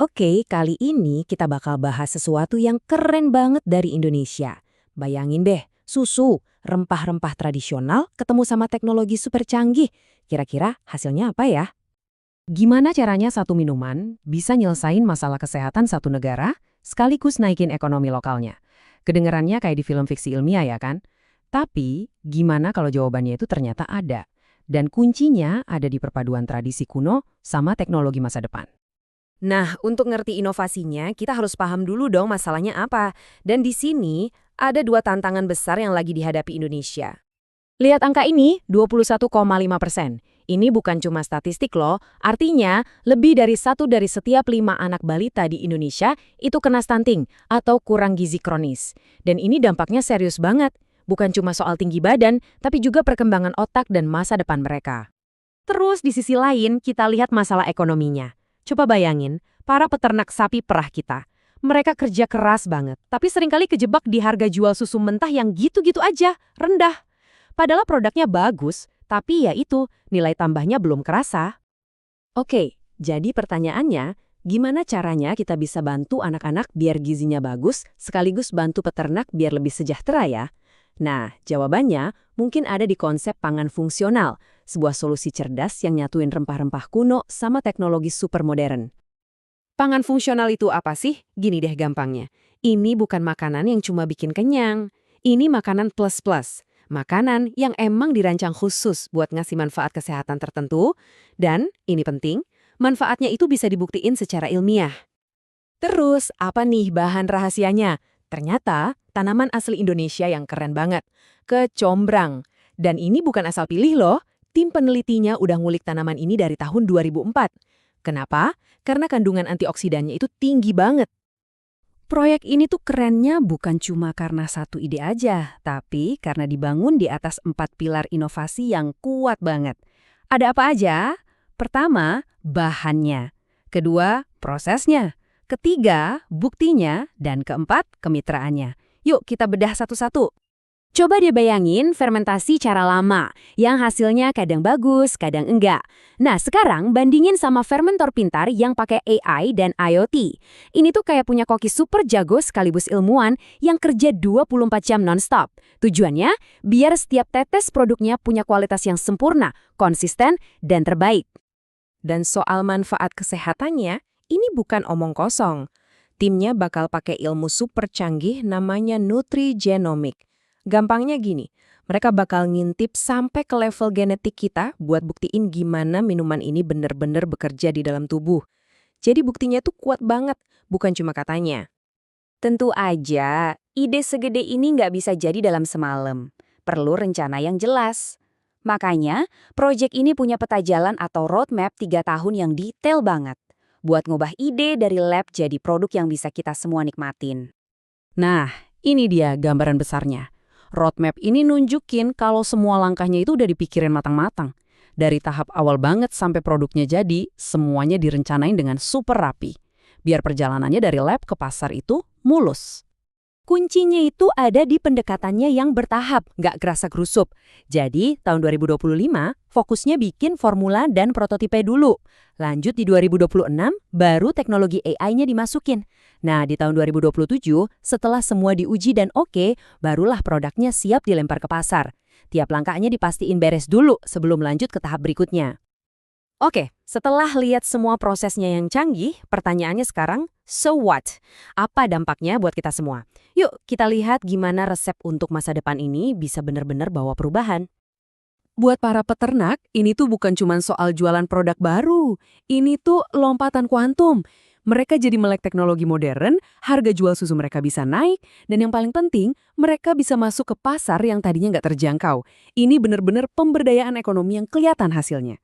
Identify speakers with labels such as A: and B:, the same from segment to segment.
A: Oke, kali ini kita bakal bahas sesuatu yang keren banget dari Indonesia. Bayangin deh, susu, rempah-rempah tradisional ketemu sama teknologi super canggih. Kira-kira hasilnya apa ya?
B: Gimana caranya satu minuman bisa nyelesain masalah kesehatan satu negara sekaligus naikin ekonomi lokalnya? Kedengarannya kayak di film fiksi ilmiah ya kan? Tapi gimana kalau jawabannya itu ternyata ada? Dan kuncinya ada di perpaduan tradisi kuno sama teknologi masa depan.
A: Nah, untuk ngerti inovasinya, kita harus paham dulu dong masalahnya apa. Dan di sini ada dua tantangan besar yang lagi dihadapi Indonesia. Lihat angka ini, 21,5%. Ini bukan cuma statistik loh, artinya lebih dari 1 dari setiap 5 anak balita di Indonesia itu kena stunting atau kurang gizi kronis. Dan ini dampaknya serius banget, bukan cuma soal tinggi badan, tapi juga perkembangan otak dan masa depan mereka. Terus di sisi lain, kita lihat masalah ekonominya. Coba bayangin, para peternak sapi perah kita. Mereka kerja keras banget, tapi seringkali kejebak di harga jual susu mentah yang gitu-gitu aja, rendah. Padahal produknya bagus, tapi ya itu, nilai tambahnya belum kerasa. Oke, jadi pertanyaannya, gimana caranya kita bisa bantu anak-anak biar gizinya bagus, sekaligus bantu peternak biar lebih sejahtera ya? Nah, jawabannya mungkin ada di konsep pangan fungsional, sebuah solusi cerdas yang nyatuin rempah-rempah kuno sama teknologi super modern. Pangan fungsional itu apa sih? Gini deh gampangnya. Ini bukan makanan yang cuma bikin kenyang. Ini makanan plus-plus. Makanan yang emang dirancang khusus buat ngasih manfaat kesehatan tertentu. Dan, ini penting, manfaatnya itu bisa dibuktiin secara ilmiah. Terus, apa nih bahan rahasianya? Ternyata, tanaman asli Indonesia yang keren banget. Kecombrang. Dan ini bukan asal pilih loh. Tim penelitinya udah ngulik tanaman ini dari tahun 2004. Kenapa? Karena kandungan antioksidannya itu tinggi banget. Proyek ini tuh kerennya bukan cuma karena satu ide aja, tapi karena dibangun di atas 4 pilar inovasi yang kuat banget. Ada apa aja? Pertama, bahannya. Kedua, prosesnya. Ketiga, buktinya. Dan keempat, kemitraannya. Yuk kita bedah satu-satu. Coba deh bayangin fermentasi cara lama, yang hasilnya kadang bagus, kadang enggak. Nah, sekarang bandingin sama fermentor pintar yang pakai AI dan IoT. Ini tuh kayak punya koki super jago sekaligus ilmuwan yang kerja 24 jam non-stop. Tujuannya, biar setiap tetes produknya punya kualitas yang sempurna, konsisten, dan terbaik. Dan soal manfaat kesehatannya, ini bukan omong kosong. Timnya bakal pakai ilmu super canggih namanya nutrigenomic. Gampangnya gini, mereka bakal ngintip sampai ke level genetik kita buat buktiin gimana minuman ini bener-bener bekerja di dalam tubuh. Jadi buktinya tuh kuat banget, bukan cuma katanya. Tentu aja, ide segede ini nggak bisa jadi dalam semalam. Perlu rencana yang jelas. Makanya, proyek ini punya peta jalan atau roadmap 3 tahun yang detail banget. Buat ngubah ide dari lab jadi produk yang bisa kita semua nikmatin. Nah, ini dia gambaran besarnya. Roadmap ini nunjukin kalau semua langkahnya itu udah dipikirin matang-matang. Dari tahap awal banget sampai produknya jadi, semuanya direncanain dengan super rapi. Biar perjalanannya dari lab ke pasar itu mulus. Kuncinya itu ada di pendekatannya yang bertahap, nggak gerasa-gerusup. Jadi, tahun 2025, fokusnya bikin formula dan prototipe dulu. Lanjut di 2026, baru teknologi AI-nya dimasukin. Nah, di tahun 2027, setelah semua diuji dan oke, barulah produknya siap dilempar ke pasar. Tiap langkahnya dipastiin beres dulu sebelum lanjut ke tahap berikutnya. Oke, setelah lihat semua prosesnya yang canggih, pertanyaannya sekarang, so what? Apa dampaknya buat kita semua? Yuk, kita lihat gimana resep untuk masa depan ini bisa benar-benar bawa perubahan. Buat para peternak, ini tuh bukan cuma soal jualan produk baru. Ini tuh lompatan kuantum. Mereka jadi melek teknologi modern, harga jual susu mereka bisa naik, dan yang paling penting, mereka bisa masuk ke pasar yang tadinya nggak terjangkau. Ini benar-benar pemberdayaan ekonomi yang kelihatan hasilnya.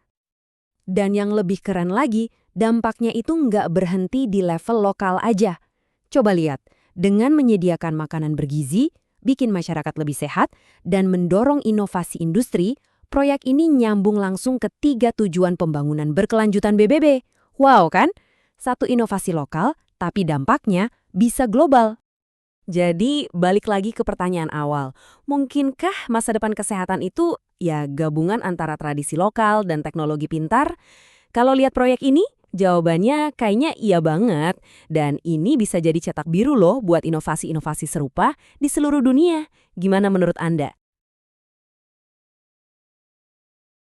A: Dan yang lebih keren lagi, dampaknya itu nggak berhenti di level lokal aja. Coba lihat, dengan menyediakan makanan bergizi, bikin masyarakat lebih sehat, dan mendorong inovasi industri, proyek ini nyambung langsung ke 3 tujuan pembangunan berkelanjutan PBB. Wow kan? Satu inovasi lokal, tapi dampaknya bisa global. Jadi, balik lagi ke pertanyaan awal. Mungkinkah masa depan kesehatan itu ya gabungan antara tradisi lokal dan teknologi pintar? Kalau lihat proyek ini, Jawabannya kayaknya iya banget. Dan ini bisa jadi cetak biru loh buat inovasi-inovasi serupa di seluruh dunia. Gimana menurut Anda?